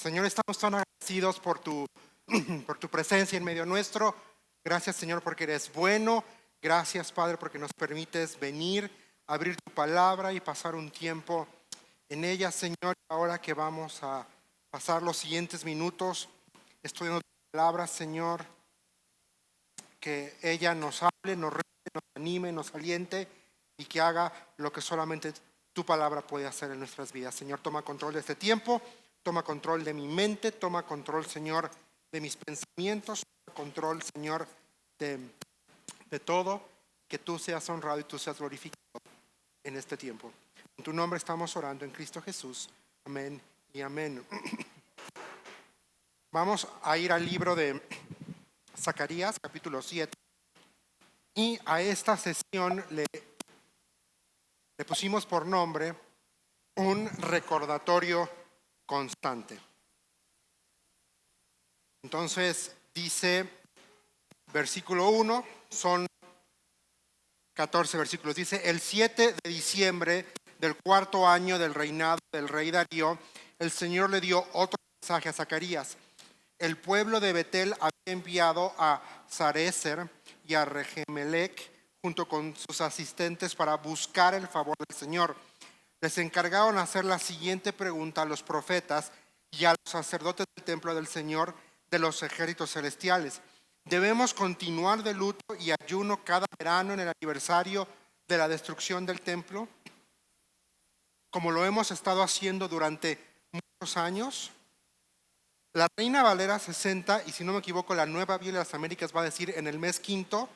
Señor, estamos tan agradecidos por por tu presencia en medio nuestro. Gracias, Señor, porque eres bueno. Gracias, Padre, porque nos permites venir, abrir tu palabra y pasar un tiempo en ella, Señor. Ahora que vamos a pasar los siguientes minutos estudiando tu palabra, Señor, que ella nos hable, nos rete, nos anime, nos aliente y que haga lo que solamente tu palabra puede hacer en nuestras vidas. Señor, toma control de este tiempo, toma control de mi mente, toma control, Señor, de mis pensamientos, toma control, Señor, de todo, que tú seas honrado y tú seas glorificado en este tiempo. En tu nombre estamos orando en Cristo Jesús. Amén y amén. Vamos a ir al libro de Zacarías, capítulo 7. Y a esta sesión le pusimos por nombre un recordatorio constante. Entonces dice versículo 1, son 14 versículos. Dice: el 7 de diciembre del cuarto año del reinado del rey Darío, el Señor le dio otro mensaje a Zacarías. El pueblo de Betel había enviado a Sarecer y a Regemelec junto con sus asistentes para buscar el favor del Señor. Les encargaron hacer la siguiente pregunta a los profetas y a los sacerdotes del templo del Señor de los ejércitos celestiales: ¿debemos continuar de luto y ayuno cada verano en el aniversario de la destrucción del templo, como lo hemos estado haciendo durante muchos años? La Reina Valera 60, y si no me equivoco, la Nueva Biblia de las Américas va a decir en el mes quinto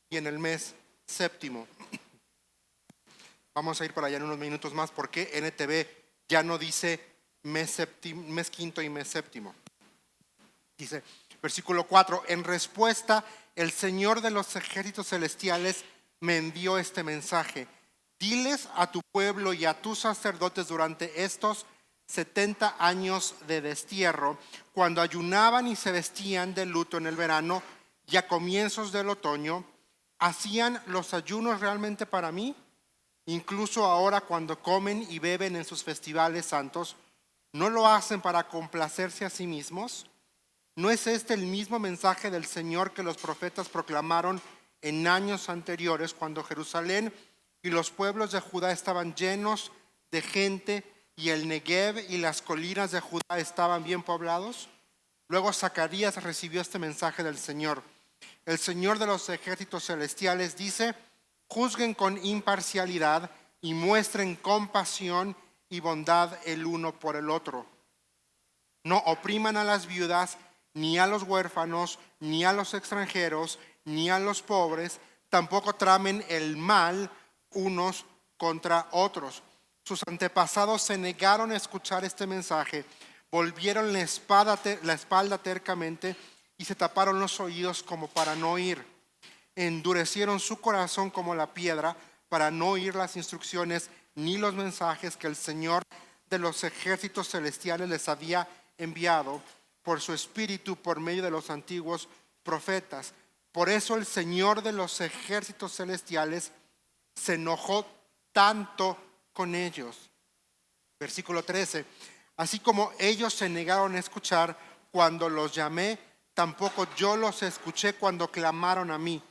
y en el mes séptimo. Vamos a ir para allá en unos minutos más porque NTV ya no dice mes quinto y mes séptimo. Dice, versículo 4, en respuesta, el Señor de los ejércitos celestiales me envió este mensaje: diles a tu pueblo y a tus sacerdotes durante estos 70 años de destierro, cuando ayunaban y se vestían de luto en el verano y a comienzos del otoño, ¿hacían los ayunos realmente para mí? Incluso ahora, cuando comen y beben en sus festivales santos, ¿no lo hacen para complacerse a sí mismos? ¿No es este el mismo mensaje del Señor que los profetas proclamaron en años anteriores, cuando Jerusalén y los pueblos de Judá estaban llenos de gente y el Negev y las colinas de Judá estaban bien poblados? Luego Zacarías recibió este mensaje del Señor. El Señor de los ejércitos celestiales dice: juzguen con imparcialidad y muestren compasión y bondad el uno por el otro. No opriman a las viudas, ni a los huérfanos, ni a los extranjeros, ni a los pobres. Tampoco tramen el mal unos contra otros. Sus antepasados se negaron a escuchar este mensaje, volvieron la espalda tercamente y se taparon los oídos como para no oír. Endurecieron su corazón como la piedra para no oír las instrucciones ni los mensajes que el Señor de los ejércitos celestiales les había enviado por su espíritu por medio de los antiguos profetas. Por eso el Señor de los ejércitos celestiales se enojó tanto con ellos. Versículo 13. Así como ellos se negaron a escuchar cuando los llamé, tampoco yo los escuché cuando clamaron a mí,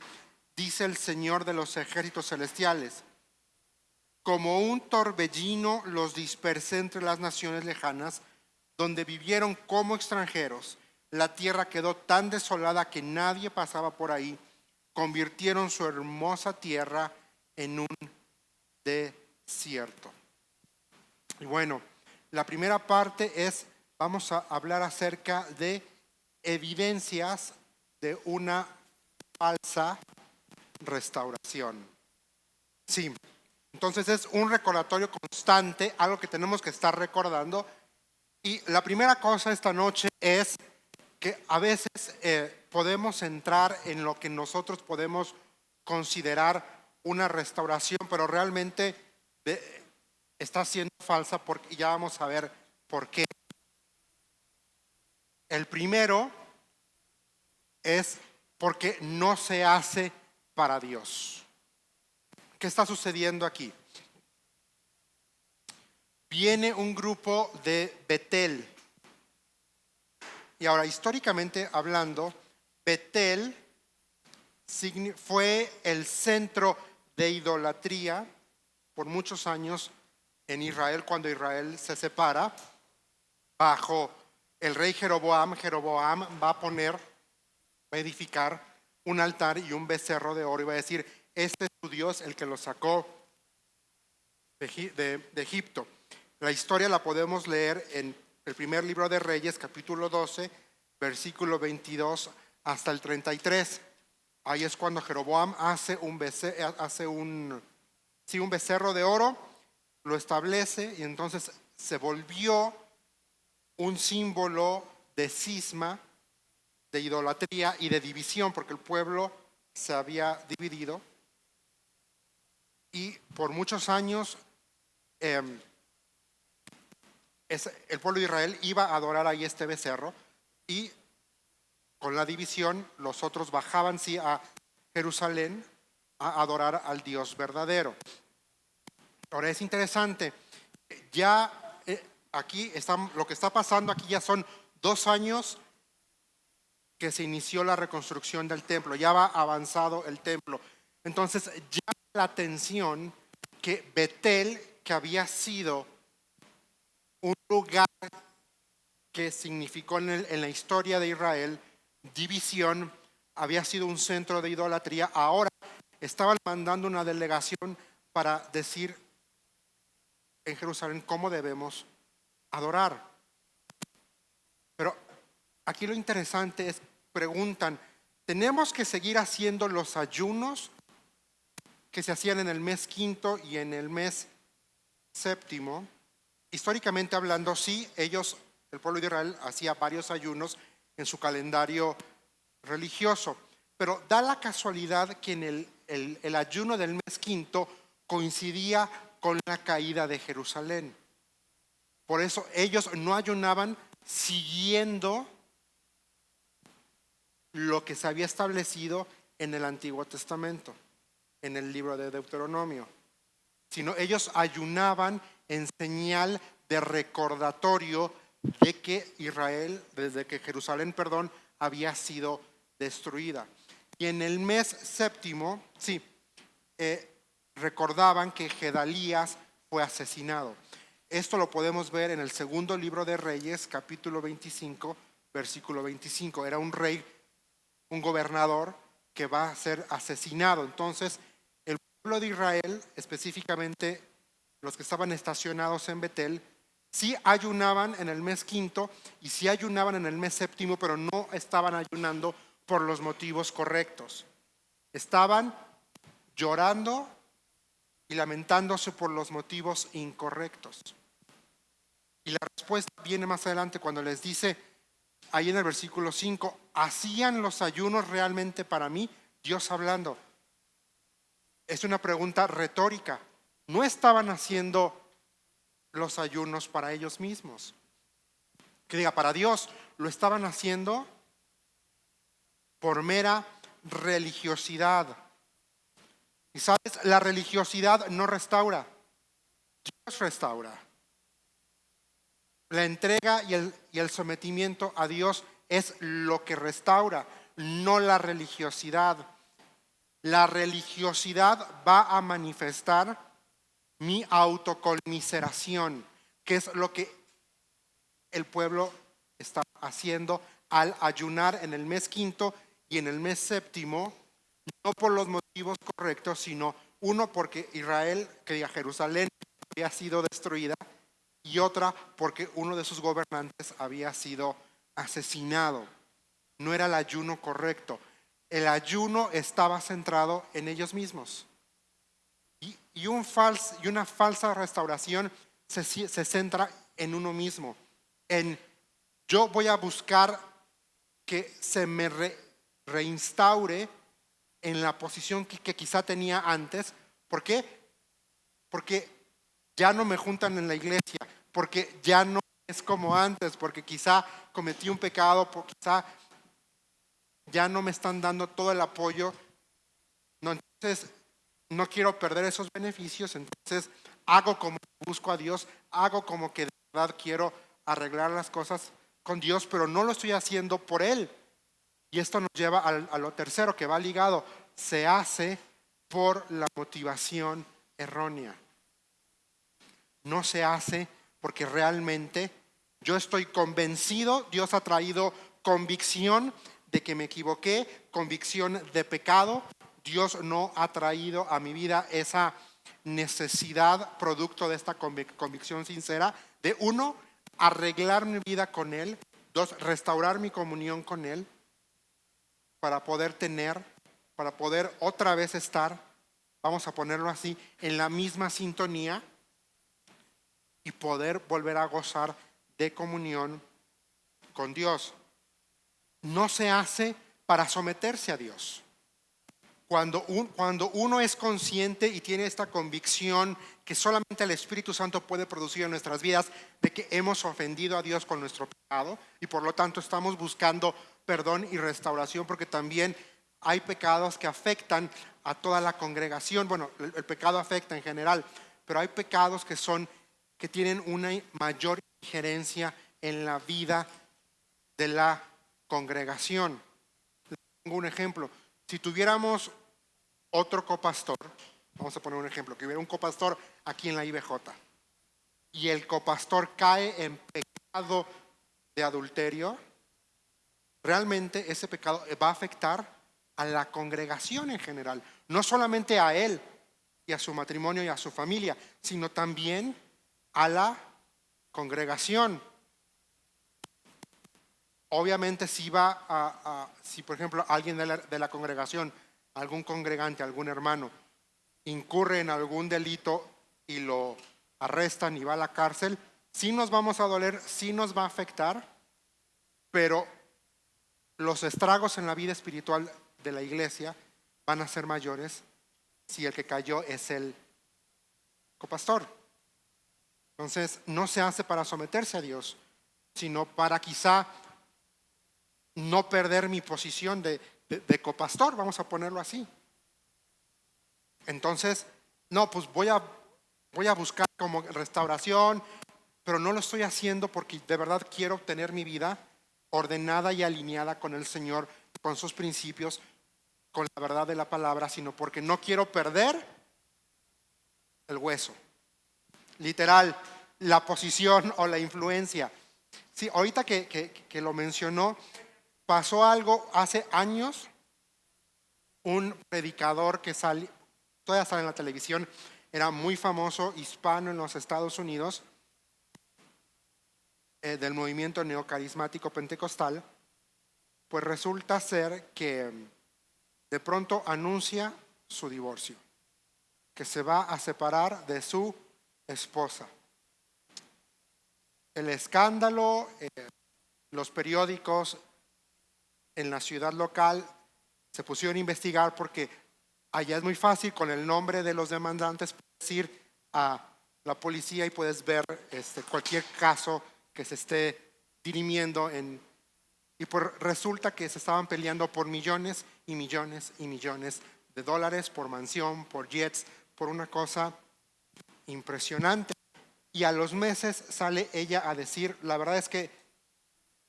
dice el Señor de los ejércitos celestiales. Como un torbellino los dispersé entre las naciones lejanas, donde vivieron como extranjeros. La tierra quedó tan desolada que nadie pasaba por ahí. Convirtieron su hermosa tierra en un desierto. Y bueno, la primera parte es, vamos a hablar acerca de evidencias de una falsa restauración. Sí, entonces es un recordatorio constante, algo que tenemos que estar recordando. Y la primera cosa esta noche es que a veces podemos entrar en lo que nosotros podemos considerar una restauración, pero realmente está siendo falsa, porque ya vamos a ver por qué. El primero es porque no se hace para Dios. ¿Qué está sucediendo aquí? Viene un grupo de Betel Y ahora, históricamente hablando, Betel fue el centro de idolatría por muchos años en Israel, cuando Israel se separa bajo el rey Jeroboam. Jeroboam va a edificar un altar y un becerro de oro y va a decir: este es tu Dios, el que lo sacó de Egipto. La historia la podemos leer en el primer libro de Reyes, capítulo 12, versículo 22 hasta el 33. Ahí es cuando Jeroboam hace un becerro de oro, lo establece, y entonces se volvió un símbolo de cisma, de idolatría y de división, porque el pueblo se había dividido. Y por muchos años el pueblo de Israel iba a adorar ahí este becerro, y con la división los otros bajaban a Jerusalén a adorar al Dios verdadero. Ahora es interesante, ya aquí lo que está pasando aquí ya son 2 años que se inició la reconstrucción del templo, ya va avanzado el templo. Entonces llama la atención que Betel, que había sido un lugar que significó en la historia de Israel división, había sido un centro de idolatría, ahora estaban mandando una delegación para decir en Jerusalén cómo debemos adorar. Pero aquí lo interesante es, preguntan, ¿tenemos que seguir haciendo los ayunos que se hacían en el mes quinto y en el mes séptimo? Históricamente hablando, sí, el pueblo de Israel hacía varios ayunos en su calendario religioso, pero da la casualidad que en el ayuno del mes quinto coincidía con la caída de Jerusalén. Por eso ellos no ayunaban siguiendo lo que se había establecido en el Antiguo Testamento, en el libro de Deuteronomio, sino ellos ayunaban en señal de recordatorio de que desde que Jerusalén, había sido destruida. Y en el mes séptimo, recordaban que Gedalías fue asesinado. Esto lo podemos ver en el segundo libro de Reyes, capítulo 25, versículo 25. Era un rey, un gobernador que va a ser asesinado. Entonces, el pueblo de Israel, específicamente los que estaban estacionados en Betel, sí ayunaban en el mes quinto y sí ayunaban en el mes séptimo, pero no estaban ayunando por los motivos correctos. Estaban llorando y lamentándose por los motivos incorrectos. Y la respuesta viene más adelante cuando les dice, ahí en el versículo 5, ¿hacían los ayunos realmente para mí? Dios hablando. Es una pregunta retórica. No estaban haciendo los ayunos para ellos mismos, que diga para Dios, lo estaban haciendo por mera religiosidad. Y sabes, la religiosidad no restaura, Dios restaura. La entrega y el sometimiento a Dios es lo que restaura, no la religiosidad. La religiosidad va a manifestar mi autoconmiseración, que es lo que el pueblo está haciendo al ayunar en el mes quinto y en el mes séptimo, no por los motivos correctos, sino uno porque Jerusalén había sido destruida, y otra porque uno de sus gobernantes había sido asesinado. No era el ayuno correcto. El ayuno estaba centrado en ellos mismos. Y una falsa restauración se centra en uno mismo. En yo voy a buscar que se me reinstaure en la posición que quizá tenía antes. ¿Por qué? Porque ya no me juntan en la iglesia, porque ya no es como antes, porque quizá cometí un pecado, porque quizá ya no me están dando todo el apoyo. No, entonces no quiero perder esos beneficios, entonces hago como busco a Dios, hago como que de verdad quiero arreglar las cosas con Dios, pero no lo estoy haciendo por Él. Y esto nos lleva a lo tercero que va ligado. Se hace por la motivación errónea. No se hace porque realmente yo estoy convencido, Dios ha traído convicción de que me equivoqué, convicción de pecado. Dios no ha traído a mi vida esa necesidad producto de esta convicción sincera de, uno, arreglar mi vida con Él, dos, restaurar mi comunión con Él para poder otra vez estar, vamos a ponerlo así, en la misma sintonía y poder volver a gozar de comunión con Dios. No se hace para someterse a Dios. Cuando uno es consciente y tiene esta convicción que solamente el Espíritu Santo puede producir en nuestras vidas de que hemos ofendido a Dios con nuestro pecado y por lo tanto estamos buscando perdón y restauración, porque también hay pecados que afectan a toda la congregación. Bueno, el pecado afecta en general, pero hay pecados que tienen una mayor injerencia en la vida de la congregación. Tengo un ejemplo. Si tuviéramos otro copastor, vamos a poner un ejemplo, que hubiera un copastor aquí en la IBJ y el copastor cae en pecado de adulterio, realmente ese pecado va a afectar a la congregación en general, no solamente a él y a su matrimonio y a su familia, sino también a la congregación. Obviamente si si por ejemplo alguien de la congregación, algún congregante, algún hermano, incurre en algún delito y lo arrestan y va a la cárcel, sí nos vamos a doler, sí nos va a afectar, pero los estragos en la vida espiritual de la iglesia van a ser mayores si el que cayó es el copastor. Entonces no se hace para someterse a Dios, sino para quizá no perder mi posición de copastor, vamos a ponerlo así. Entonces, no, pues voy a buscar como restauración, pero no lo estoy haciendo porque de verdad quiero tener mi vida ordenada y alineada con el Señor, con sus principios, con la verdad de la palabra, sino porque no quiero perder el hueso. Literal, la posición o la influencia. Sí, ahorita que lo mencionó, pasó algo hace años. Un predicador que todavía sale en la televisión, era muy famoso, hispano en los Estados Unidos, del movimiento neocarismático pentecostal, pues resulta ser que de pronto anuncia su divorcio, que se va a separar de su esposa. El escándalo, los periódicos en la ciudad local se pusieron a investigar porque allá es muy fácil con el nombre de los demandantes puedes ir a la policía y puedes ver cualquier caso que se esté dirimiendo y pues resulta que se estaban peleando por millones y millones y millones de dólares, por mansión, por jets, por una cosa impresionante. Y a los meses sale ella a decir, la verdad es que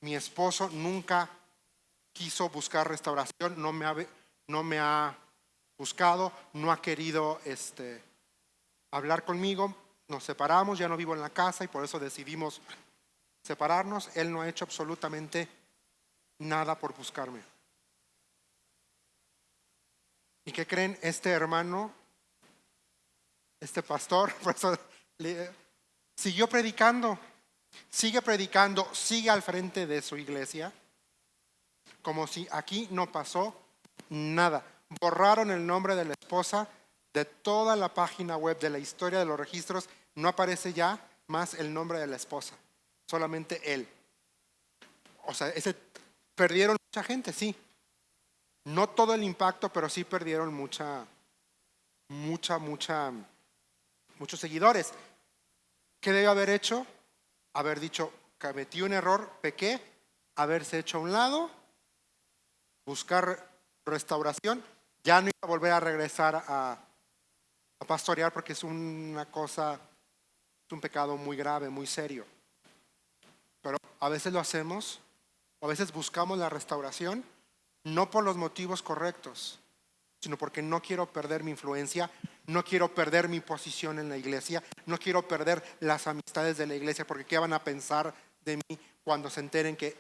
mi esposo nunca quiso buscar restauración, no me ha buscado, no ha querido hablar conmigo, nos separamos, ya no vivo en la casa y por eso decidimos separarnos. Él no ha hecho absolutamente nada por buscarme. ¿Y qué creen? Este hermano, este pastor, por eso siguió predicando, sigue al frente de su iglesia, como si aquí no pasó nada. Borraron el nombre de la esposa de toda la página web, de la historia de los registros. No aparece ya más el nombre de la esposa, solamente él. O sea, perdieron mucha gente, sí. No todo el impacto, pero sí perdieron muchos seguidores. ¿Qué debió haber hecho? Haber dicho, cometí un error, pequé, haberse hecho a un lado, buscar restauración. Ya no iba a volver a regresar a pastorear porque es un pecado muy grave, muy serio. Pero a veces lo hacemos, o a veces buscamos la restauración, no por los motivos correctos, sino porque no quiero perder mi influencia, no quiero perder mi posición en la iglesia, no quiero perder las amistades de la iglesia, porque ¿qué van a pensar de mí cuando se enteren que...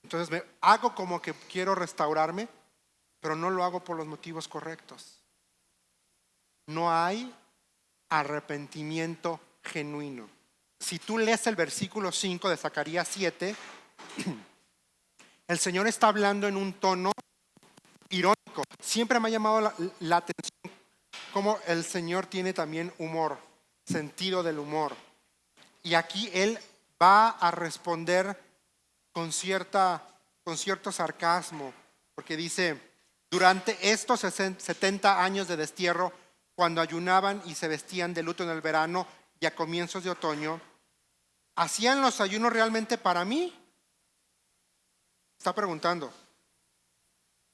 Entonces me hago como que quiero restaurarme, pero no lo hago por los motivos correctos. No hay arrepentimiento genuino. Si tú lees el versículo 5 de Zacarías 7, el Señor está hablando en un tono irónico. Siempre me ha llamado la atención cómo el Señor tiene también humor, sentido del humor. Y aquí Él va a responder con cierto sarcasmo, porque dice: durante estos 70 años de destierro, cuando ayunaban y se vestían de luto en el verano y a comienzos de otoño, ¿hacían los ayunos realmente para mí? Está preguntando.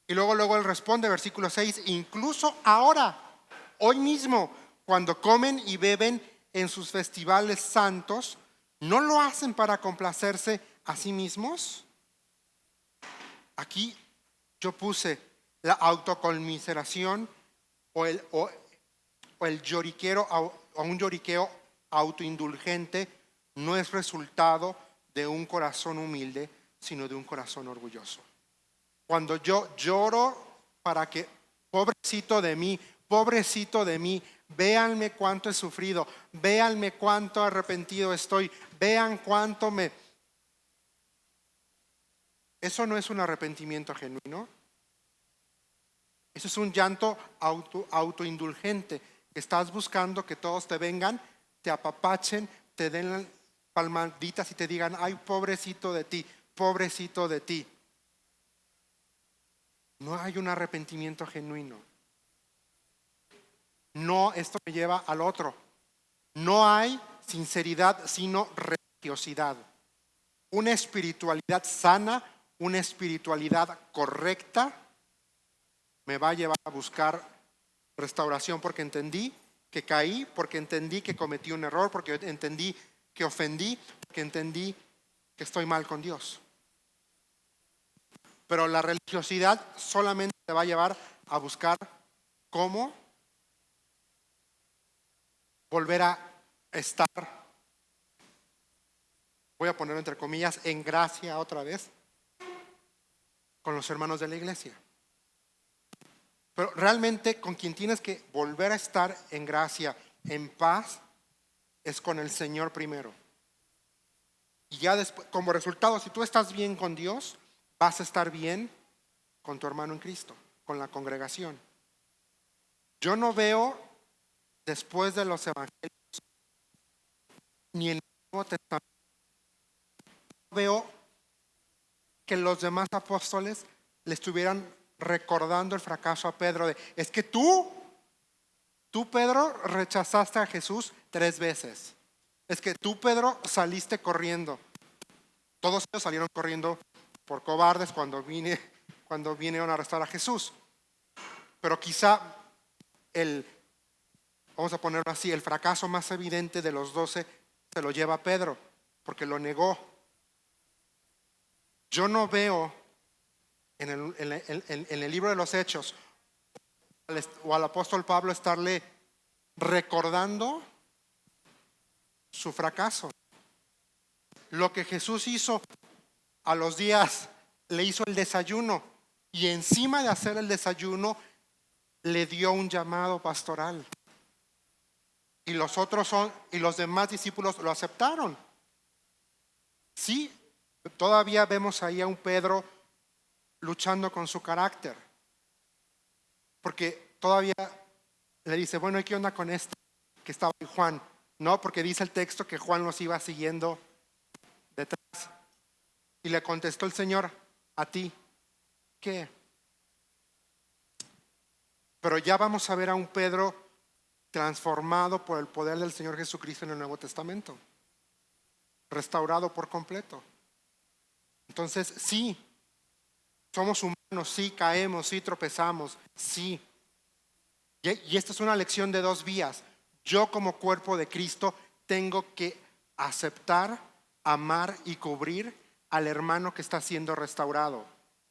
Y luego Él responde, versículo 6, incluso ahora, hoy mismo, cuando comen y beben en sus festivales santos, ¿no lo hacen para complacerse a sí mismos? Aquí yo puse la autoconmiseración o el lloriquero, o un lloriqueo autoindulgente no es resultado de un corazón humilde, sino de un corazón orgulloso. Cuando yo lloro para que, pobrecito de mí, véanme cuánto he sufrido, véanme cuánto arrepentido estoy, vean cuánto me... Eso no es un arrepentimiento genuino. Eso es un llanto autoindulgente. Estás buscando que todos te vengan, te apapachen, te den palmaditas y te digan: ay, pobrecito de ti, pobrecito de ti. No hay un arrepentimiento genuino. No, esto me lleva al otro. No hay sinceridad, sino religiosidad. Una espiritualidad sana, una espiritualidad correcta, me va a llevar a buscar restauración porque entendí que caí, porque entendí que cometí un error, porque entendí que ofendí, porque entendí que estoy mal con Dios. Pero la religiosidad solamente te va a llevar a buscar cómo volver a estar, voy a ponerlo entre comillas, en gracia otra vez con los hermanos de la iglesia. Pero realmente con quien tienes que volver a estar en gracia, en paz, es con el Señor primero. Y ya después, como resultado, si tú estás bien con Dios, vas a estar bien con tu hermano en Cristo, con la congregación. Yo no veo, después de los evangelios, ni en el Nuevo Testamento, veo que los demás apóstoles le estuvieran recordando el fracaso a Pedro de: es que tú Pedro rechazaste a Jesús 3 veces. Es que tú, Pedro, saliste corriendo. Todos ellos salieron corriendo por cobardes cuando vinieron a arrestar a Jesús. Pero quizá vamos a ponerlo así, el fracaso más evidente de los 12 se lo lleva Pedro, porque lo negó. Yo no veo en el libro de los Hechos o al apóstol Pablo estarle recordando su fracaso. Lo que Jesús hizo a los días, le hizo el desayuno, y encima de hacer el desayuno le dio un llamado pastoral. Y los demás discípulos lo aceptaron. Sí, todavía vemos ahí a un Pedro luchando con su carácter, porque todavía le dice: bueno, ¿y qué onda con este que estaba en Juan? No, porque dice el texto que Juan los iba siguiendo detrás. Y le contestó el Señor: ¿a ti qué? Pero ya vamos a ver a un Pedro transformado por el poder del Señor Jesucristo en el Nuevo Testamento, restaurado por completo. Entonces, sí, somos humanos, sí caemos, sí tropezamos, sí. Y esta es una lección de 2 vías. Yo, como cuerpo de Cristo, tengo que aceptar, amar y cubrir al hermano que está siendo restaurado,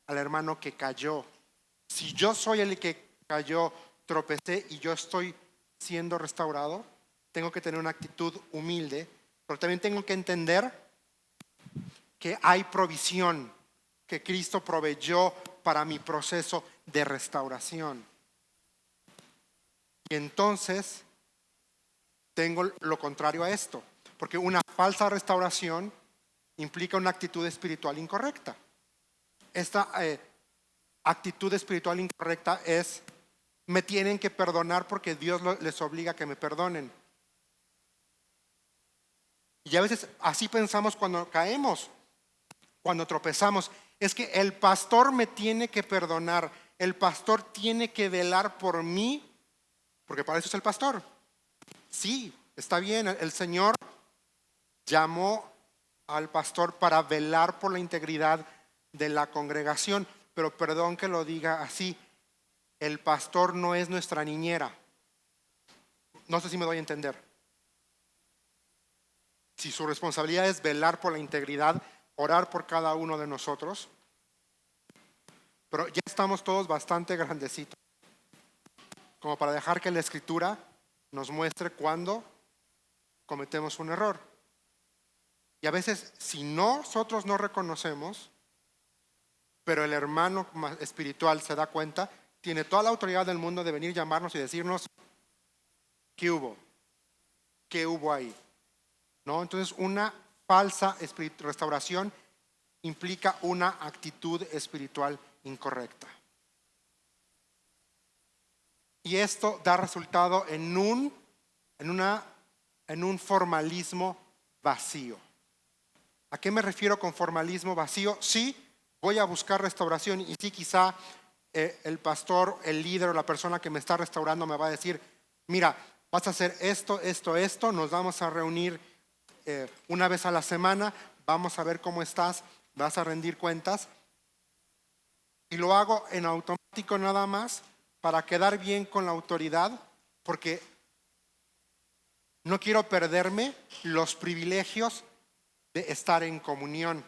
al hermano que cayó. Si yo soy el que cayó, tropecé y yo estoy siendo restaurado, tengo que tener una actitud humilde, pero también tengo que entender que hay provisión, que Cristo proveyó para mi proceso de restauración. Y entonces tengo lo contrario a esto, porque una falsa restauración implica una actitud espiritual incorrecta. Esta actitud espiritual incorrecta es: me tienen que perdonar porque Dios les obliga a que me perdonen. Y a veces así pensamos cuando caemos, cuando tropezamos. Es que el pastor me tiene que perdonar, el pastor tiene que velar por mí, porque para eso es el pastor. Sí, está bien, el Señor llamó al pastor para velar por la integridad de la congregación, pero perdón que lo diga así, el pastor no es nuestra niñera. No sé si me doy a entender. Si su responsabilidad es velar por la integridad, orar por cada uno de nosotros, pero ya estamos todos bastante grandecitos como para dejar que la Escritura nos muestre cuando cometemos un error. Y a veces, si nosotros no reconocemos, pero el hermano espiritual se da cuenta, tiene toda la autoridad del mundo de venir, llamarnos y decirnos: ¿qué hubo? ¿Qué hubo ahí? ¿No? Entonces, una falsa restauración implica una actitud espiritual incorrecta. Y esto da resultado en un formalismo vacío. ¿A qué me refiero con formalismo vacío? Sí, voy a buscar restauración y sí, quizá el pastor, el líder o la persona que me está restaurando me va a decir: mira, vas a hacer esto, nos vamos a reunir una vez a la semana, vamos a ver cómo estás, vas a rendir cuentas. Y lo hago en automático nada más para quedar bien con la autoridad, porque no quiero perderme los privilegios de estar en comunión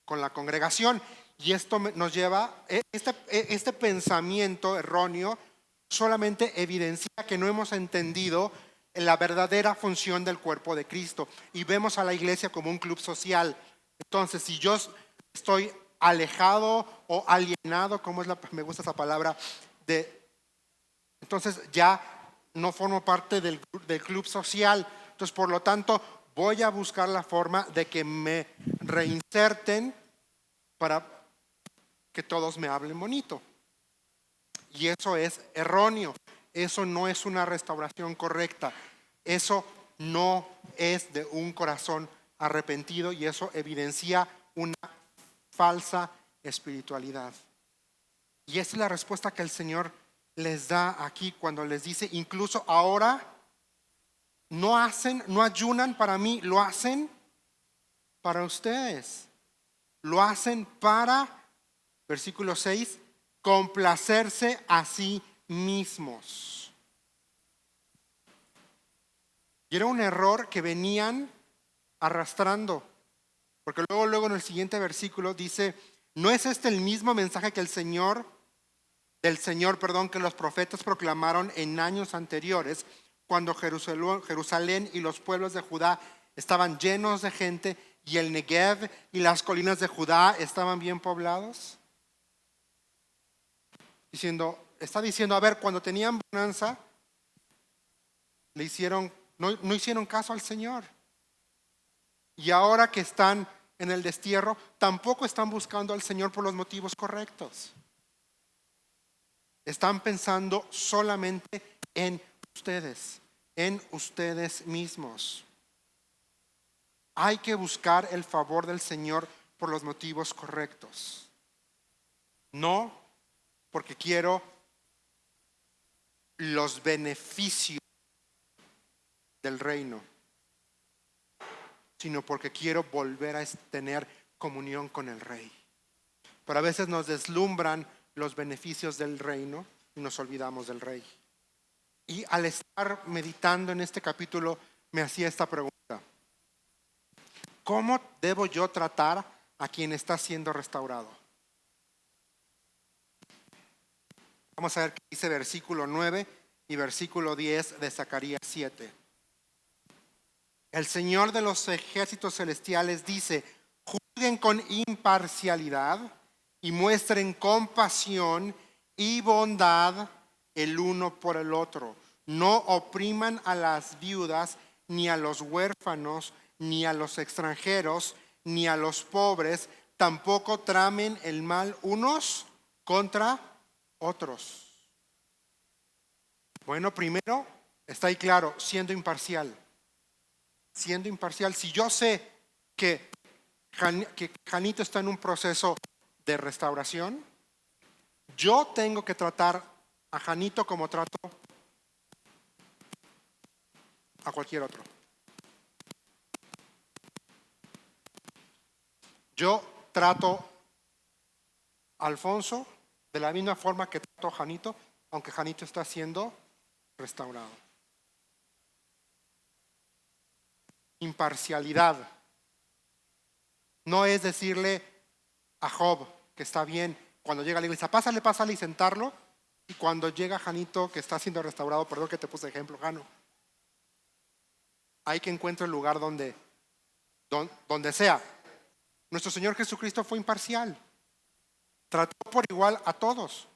con la congregación. Y esto nos lleva, este pensamiento erróneo solamente evidencia que no hemos entendido la verdadera función del cuerpo de Cristo y vemos a la iglesia como un club social. Entonces, si yo estoy alejado o alienado, me gusta esa palabra, entonces ya no formo parte del club social. Entonces, por lo tanto, voy a buscar la forma de que me reinserten para que todos me hablen bonito. Y eso es erróneo. Eso no es una restauración correcta. Eso no es de un corazón arrepentido y eso evidencia una falsa espiritualidad. Y esa es la respuesta que el Señor les da aquí cuando les dice: incluso ahora no ayunan para mí, lo hacen para ustedes. Lo hacen para, versículo 6, complacerse a sí mismos. Y era un error que venían arrastrando, porque luego en el siguiente versículo dice: ¿no es este el mismo mensaje que del Señor, que los profetas proclamaron en años anteriores, cuando Jerusalén y los pueblos de Judá estaban llenos de gente y el Negev y las colinas de Judá estaban bien poblados? Está diciendo, a ver, cuando tenían bonanza, no hicieron caso al Señor. Y ahora que están en el destierro, tampoco están buscando al Señor por los motivos correctos. Están pensando solamente en ustedes mismos. Hay que buscar el favor del Señor por los motivos correctos. No porque quiero los beneficios del reino, sino porque quiero volver a tener comunión con el Rey. Pero a veces nos deslumbran los beneficios del reino y nos olvidamos del Rey. Y al estar meditando en este capítulo me hacía esta pregunta: ¿cómo debo yo tratar a quien está siendo restaurado? Vamos a ver qué dice versículo 9 y versículo 10 de Zacarías 7. El Señor de los ejércitos celestiales dice: juzguen con imparcialidad y muestren compasión y bondad el uno por el otro. No opriman a las viudas, ni a los huérfanos, ni a los extranjeros, ni a los pobres. Tampoco tramen el mal unos contra otros. Bueno, primero, está ahí claro, siendo imparcial. Siendo imparcial. Si yo sé que Janito está en un proceso de restauración, yo tengo que tratar a Janito como trato a cualquier otro. Yo trato a Alfonso de la misma forma que trato a Janito, aunque Janito está siendo restaurado. Imparcialidad. No es decirle a Job que está bien, cuando llega a la iglesia, pásale y sentarlo, y cuando llega Janito que está siendo restaurado, perdón que te puse ejemplo, Jano, hay que encuentrar el lugar donde sea. Nuestro Señor Jesucristo fue imparcial. Trató por igual a todos.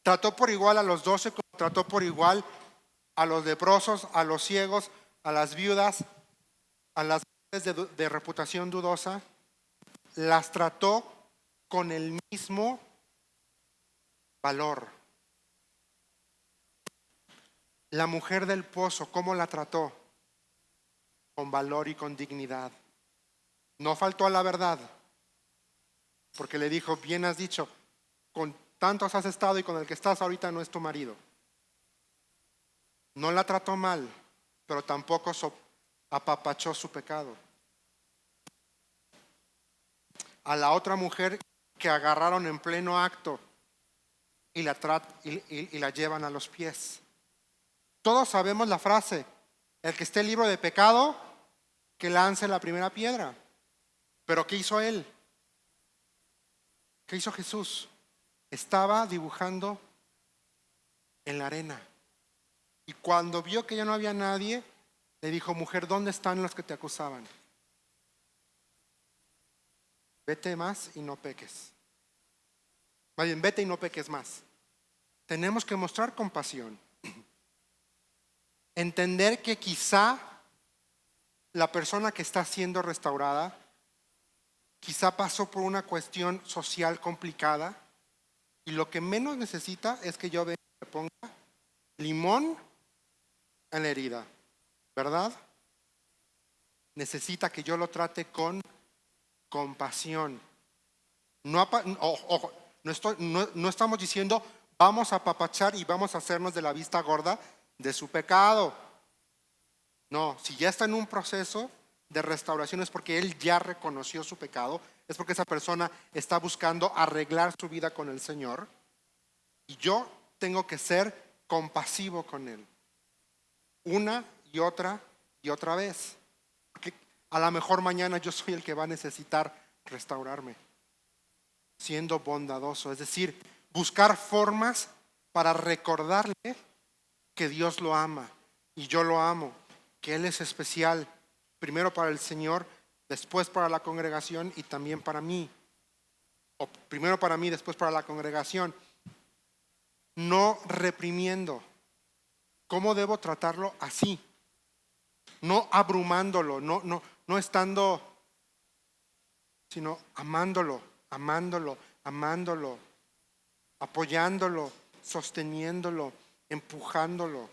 Trató por igual a los 12, como trató por igual a los leprosos, a los ciegos, a las viudas, a las mujeres de reputación dudosa. Las trató con el mismo valor. La mujer del pozo, ¿cómo la trató? Con valor y con dignidad. No faltó a la verdad, porque le dijo: bien has dicho, con tantos has estado y con el que estás ahorita no es tu marido. No la trató mal, pero tampoco apapachó su pecado. A la otra mujer que agarraron en pleno acto y la llevan a los pies. Todos sabemos la frase: el que esté libre de pecado, que lance la primera piedra. Pero ¿qué hizo él? ¿Qué hizo Jesús? Estaba dibujando en la arena. Y cuando vio que ya no había nadie, le dijo: mujer, ¿dónde están los que te acusaban? Vete más y no peques. Más bien, vete y no peques más. Tenemos que mostrar compasión. Entender que quizá la persona que está siendo restaurada quizá pasó por una cuestión social complicada y lo que menos necesita es que yo venga y le ponga limón en la herida, ¿verdad? Necesita que yo lo trate con compasión. Ojo, no estamos diciendo vamos a apapachar y vamos a hacernos de la vista gorda de su pecado. No, si ya está en un proceso de restauración es porque él ya reconoció su pecado, es porque esa persona está buscando arreglar su vida con el Señor, y yo tengo que ser compasivo con él una y otra vez, porque a lo mejor mañana yo soy el que va a necesitar restaurarme. Siendo bondadoso, es decir, buscar formas para recordarle que Dios lo ama y yo lo amo, que Él es especial, primero para el Señor, después para la congregación y también para mí. O primero para mí, después para la congregación. No reprimiendo. ¿Cómo debo tratarlo? Así. No abrumándolo, no estando, sino amándolo, apoyándolo, sosteniéndolo, empujándolo.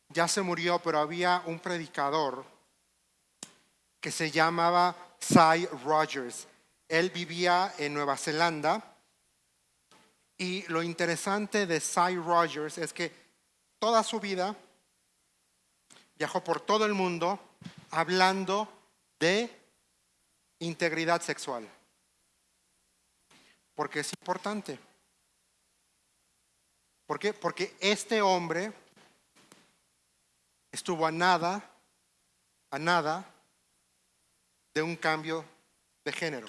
Ya se murió, pero había un predicador que se llamaba Sy Rogers. Él vivía en Nueva Zelanda y lo interesante de Sy Rogers es que toda su vida viajó por todo el mundo hablando de integridad sexual, porque es importante. ¿Por qué? Porque este hombre estuvo a nada de un cambio de género.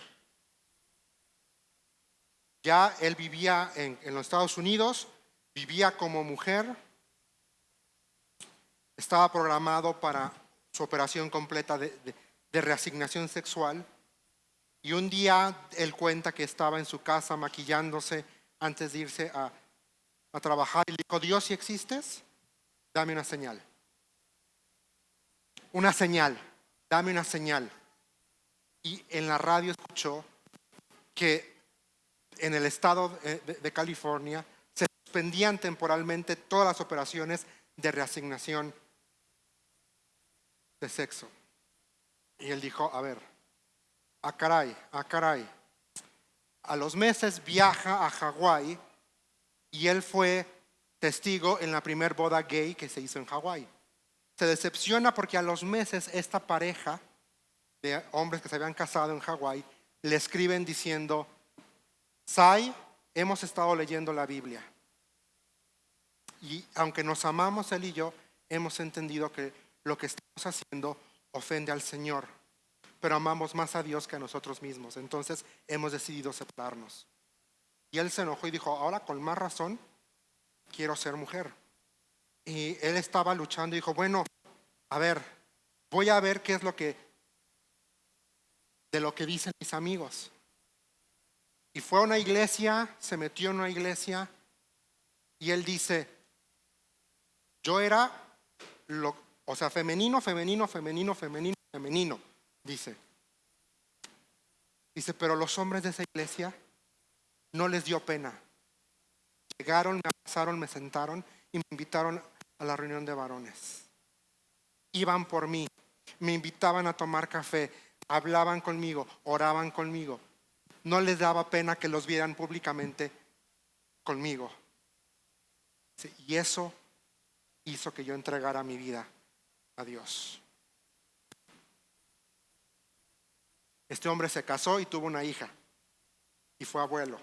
Ya él vivía en los Estados Unidos, vivía como mujer, estaba programado para su operación completa de reasignación sexual. Y un día él cuenta que estaba en su casa maquillándose antes de irse a trabajar y le dijo: Dios, si existes, dame una señal. Una señal, dame una señal. Y en la radio escuchó que en el estado de California se suspendían temporalmente todas las operaciones de reasignación de sexo. Y él dijo: a ver, caray. A los meses viaja a Hawái y él fue testigo en la primer boda gay que se hizo en Hawái. Se decepciona porque a los meses esta pareja de hombres que se habían casado en Hawái le escriben diciendo: Sai, hemos estado leyendo la Biblia y aunque nos amamos él y yo, hemos entendido que lo que estamos haciendo ofende al Señor, pero amamos más a Dios que a nosotros mismos, entonces hemos decidido separarnos. Y él se enojó y dijo: ahora con más razón quiero ser mujer. Y él estaba luchando y dijo: bueno, a ver, voy a ver qué es de lo que dicen mis amigos. Y fue a una iglesia, se metió en una iglesia y él dice: yo era femenino, dice, pero los hombres de esa iglesia no les dio pena. Llegaron, me abrazaron, me sentaron y me invitaron a la reunión de varones. Iban por mí, me invitaban a tomar café, hablaban conmigo, oraban conmigo. No les daba pena que los vieran públicamente conmigo. Sí, y eso hizo que yo entregara mi vida a Dios. Este hombre se casó y tuvo una hija y fue abuelo.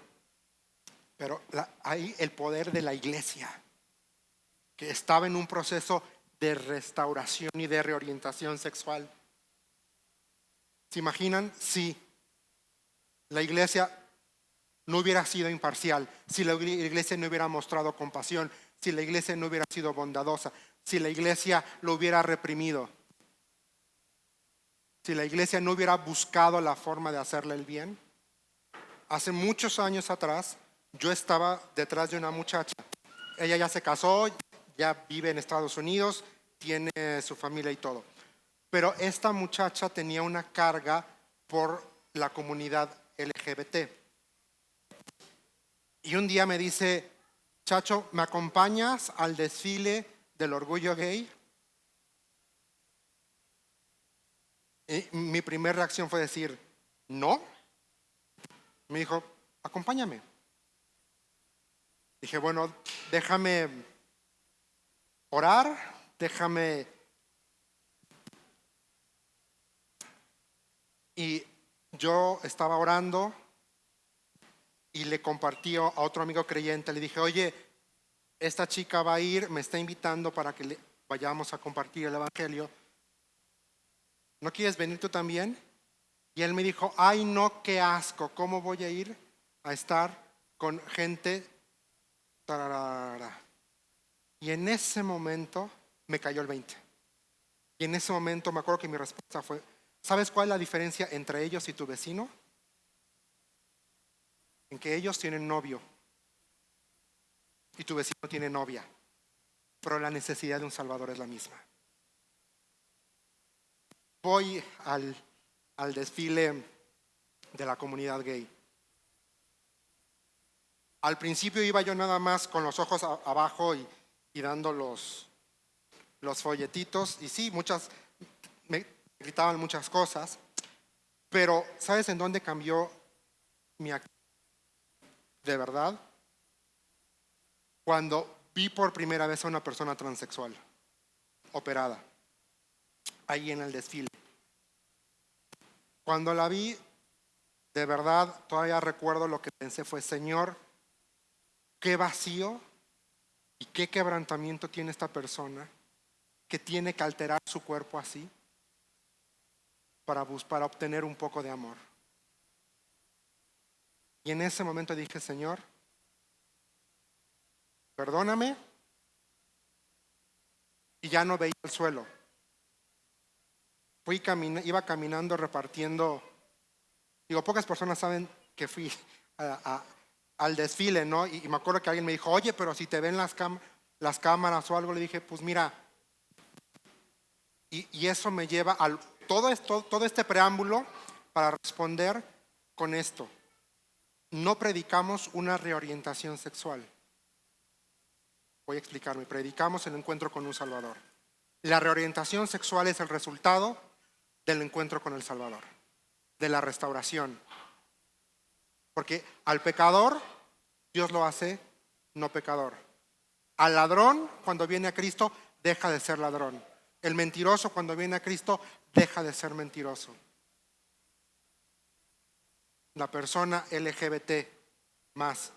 Pero hay el poder de la iglesia, que estaba en un proceso de restauración y de reorientación sexual. ¿Se imaginan si la iglesia no hubiera sido imparcial, si la iglesia no hubiera mostrado compasión, si la iglesia no hubiera sido bondadosa, si la iglesia lo hubiera reprimido, si la iglesia no hubiera buscado la forma de hacerle el bien? Hace muchos años atrás yo estaba detrás de una muchacha. Ella ya se casó, ya vive en Estados Unidos, tiene su familia y todo. Pero esta muchacha tenía una carga por la comunidad LGBT. Y un día me dice: Chacho, ¿me acompañas al desfile del orgullo gay? Y mi primera reacción fue decir: no. Me dijo: acompáñame. Dije: bueno, déjame orar, Y yo estaba orando y le compartí a otro amigo creyente. Le dije: oye, esta chica va a ir, me está invitando para que vayamos a compartir el evangelio. ¿No quieres venir tú también? Y él me dijo: ay, no, qué asco, ¿cómo voy a ir a estar con gente? Y en ese momento me cayó el 20. Y en ese momento me acuerdo que mi respuesta fue: ¿sabes cuál es la diferencia entre ellos y tu vecino? En que ellos tienen novio y tu vecino tiene novia, pero la necesidad de un Salvador es la misma. Voy al desfile de la comunidad gay. Al principio iba yo nada más con los ojos abajo y dando los folletitos, y sí, me gritaban muchas cosas, pero ¿sabes en dónde cambió mi actitud? De verdad, cuando vi por primera vez a una persona transexual operada ahí en el desfile. Cuando la vi, de verdad, todavía recuerdo lo que pensé fue: Señor, qué vacío y qué quebrantamiento tiene esta persona que tiene que alterar su cuerpo así para obtener un poco de amor? Y en ese momento dije, Señor, perdóname, y ya no veía el suelo. Iba caminando repartiendo. Digo, pocas personas saben que fui al desfile, ¿no? Y me acuerdo que alguien me dijo, oye, pero si te ven las cámaras o algo, le dije, pues mira, y eso me lleva a todo este preámbulo para responder con esto. No predicamos una reorientación sexual. Voy a explicarme. Predicamos el encuentro con un Salvador. La reorientación sexual es el resultado del encuentro con el Salvador, de la restauración. Porque al pecador, Dios lo hace no pecador. Al ladrón, cuando viene a Cristo, deja de ser ladrón. El mentiroso, cuando viene a Cristo, deja de ser mentiroso. La persona LGBT más,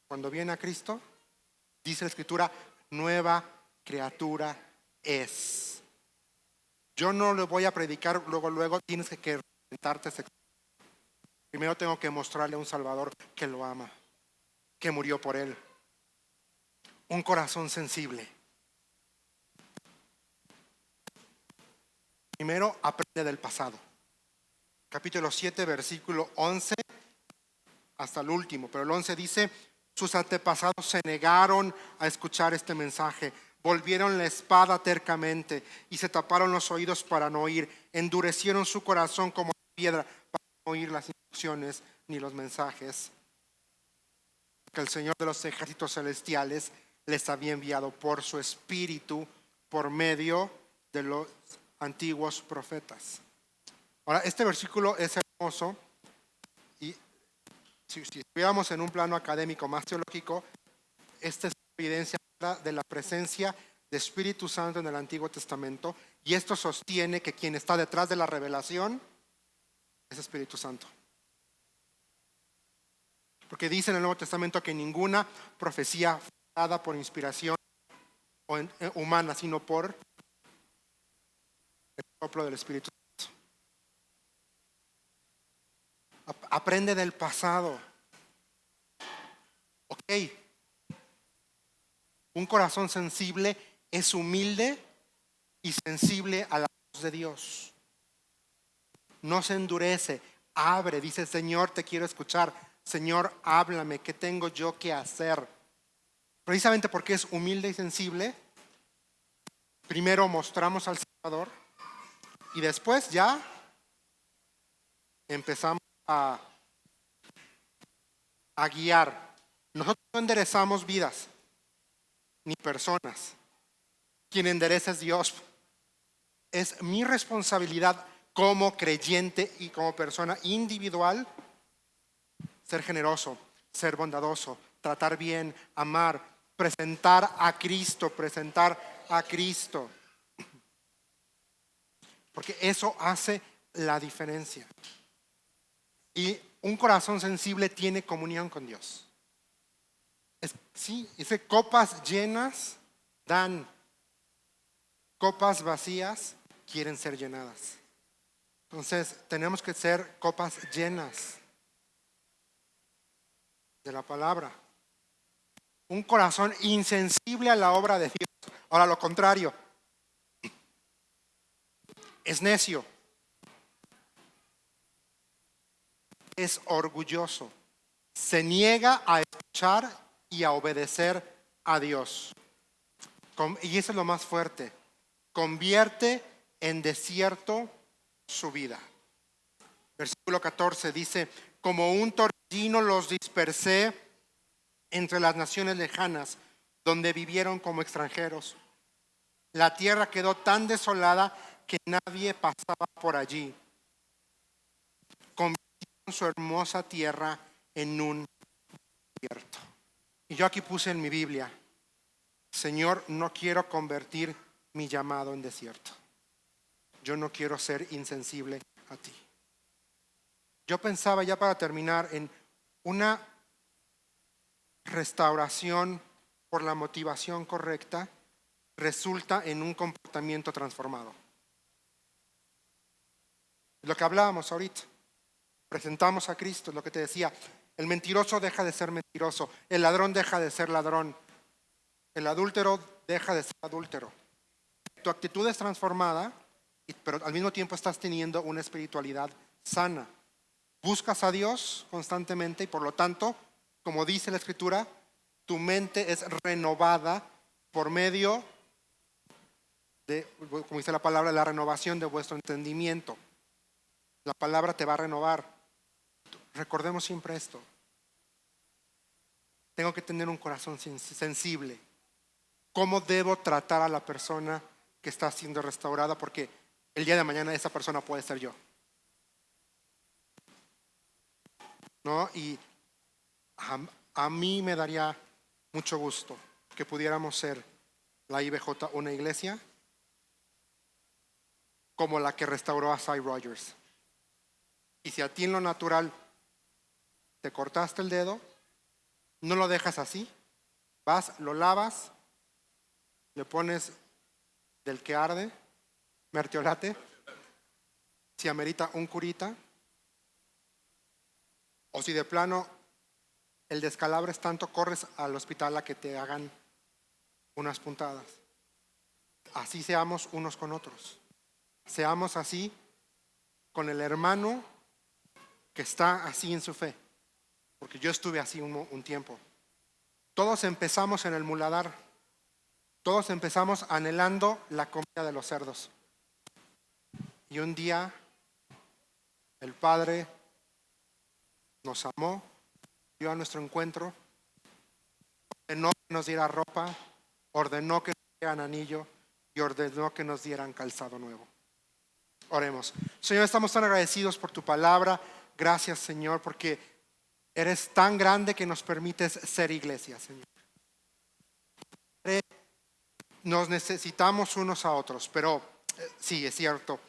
cuando viene a Cristo, dice la Escritura, nueva criatura es. Yo no le voy a predicar luego tienes que reorientarte sexualmente. Primero tengo que mostrarle a un Salvador que lo ama, que murió por él. Un corazón sensible. Primero aprende del pasado. Capítulo 7, versículo 11 hasta el último. Pero el 11 dice, sus antepasados se negaron a escuchar este mensaje. Volvieron la espada tercamente y se taparon los oídos para no oír. Endurecieron su corazón como piedra para no oír las instrucciones ni los mensajes que el Señor de los ejércitos celestiales les había enviado por su espíritu por medio de los antiguos profetas. Ahora, este versículo es hermoso y si estuviéramos en un plano académico más teológico, esta es evidencia de la presencia de Espíritu Santo en el Antiguo Testamento, y esto sostiene que quien está detrás de la revelación es Espíritu Santo. Porque dice en el Nuevo Testamento que ninguna profecía fue dada por inspiración humana, sino por el soplo del Espíritu Santo. Aprende del pasado. Ok. Un corazón sensible es humilde y sensible a la voz de Dios. No se endurece, abre, dice, Señor, te quiero escuchar. Señor, háblame, ¿qué tengo yo que hacer? Precisamente porque es humilde y sensible, primero mostramos al Salvador y después ya empezamos a guiar. Nosotros no enderezamos vidas ni personas. Quien endereza es Dios. Es mi responsabilidad como creyente y como persona individual ser generoso, ser bondadoso, tratar bien, amar, presentar a Cristo. Porque eso hace la diferencia. Y un corazón sensible tiene comunión con Dios. Dice, copas llenas dan, copas vacías quieren ser llenadas. Entonces tenemos que ser copas llenas de la palabra. Un corazón insensible a la obra de Dios. Ahora lo contrario, es necio, es orgulloso, se niega a escuchar y a obedecer a Dios. Y eso es lo más fuerte. Convierte en desierto su vida. Versículo 14 dice, como un torbellino los dispersé entre las naciones lejanas, donde vivieron como extranjeros. La tierra quedó tan desolada que nadie pasaba por allí. Convirtieron su hermosa tierra en un desierto. Y yo aquí puse en mi Biblia, Señor, no quiero convertir mi llamado en desierto. Yo no quiero ser insensible a ti. Yo pensaba, ya para terminar, en una restauración por la motivación correcta, resulta en un comportamiento transformado. Lo que hablábamos ahorita. Presentamos a Cristo, lo que te decía. El mentiroso deja de ser mentiroso. El ladrón deja de ser ladrón. El adúltero deja de ser adúltero. Tu actitud es transformada, pero al mismo tiempo estás teniendo una espiritualidad sana. Buscas a Dios constantemente y por lo tanto, como dice la Escritura, tu mente es renovada por medio de, como dice la palabra, la renovación de vuestro entendimiento. La palabra te va a renovar. Recordemos siempre esto. Tengo que tener un corazón sensible. ¿Cómo debo tratar a la persona que está siendo restaurada? Porque el día de mañana esa persona puede ser yo, ¿no? Y a mí me daría mucho gusto que pudiéramos ser la IBJ una iglesia como la que restauró a Sy Rogers. Y si a ti en lo natural te cortaste el dedo, no lo dejas así. Vas, lo lavas, le pones del que arde, mertiolate, si amerita un curita, o si de plano el descalabro es tanto, corres al hospital a que te hagan unas puntadas. Así seamos unos con otros. Seamos así con el hermano que está así en su fe. Porque yo estuve así un tiempo. Todos empezamos en el muladar. Todos empezamos anhelando la comida de los cerdos. Y un día el Padre nos amó, dio a nuestro encuentro, ordenó que nos diera ropa, ordenó que nos dieran anillo y ordenó que nos dieran calzado nuevo. Oremos. Señor, estamos tan agradecidos por tu palabra. Gracias, Señor, porque eres tan grande que nos permites ser iglesia, Señor. Nos necesitamos unos a otros, pero sí, es cierto,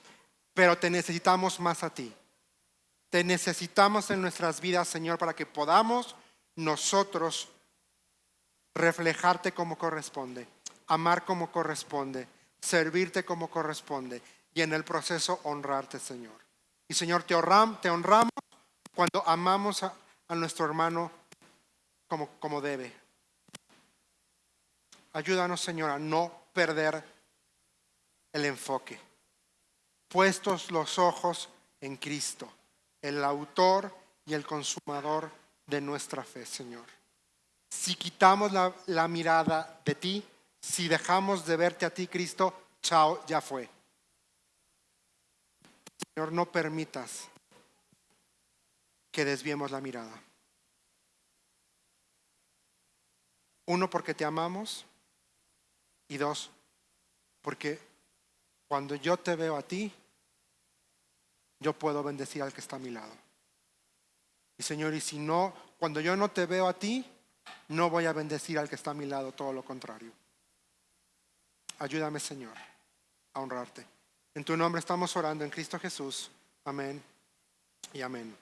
pero te necesitamos más a ti. Te necesitamos en nuestras vidas, Señor, para que podamos nosotros reflejarte como corresponde, amar como corresponde, servirte como corresponde y en el proceso honrarte, Señor. Y Señor, te honramos cuando amamos a nuestro hermano como debe. Ayúdanos, Señor, a no perder el enfoque. Puestos los ojos en Cristo, el autor y el consumador de nuestra fe, Señor. Si quitamos la mirada de ti, si dejamos de verte a ti, Cristo, chao, ya fue. Señor, no permitas que desviemos la mirada. Uno, porque te amamos. Y dos, porque cuando yo te veo a ti, yo puedo bendecir al que está a mi lado. Y Señor, y si no, cuando yo no te veo a ti, no voy a bendecir al que está a mi lado, todo lo contrario. Ayúdame, Señor, a honrarte. En tu nombre estamos orando en Cristo Jesús. Amén y amén.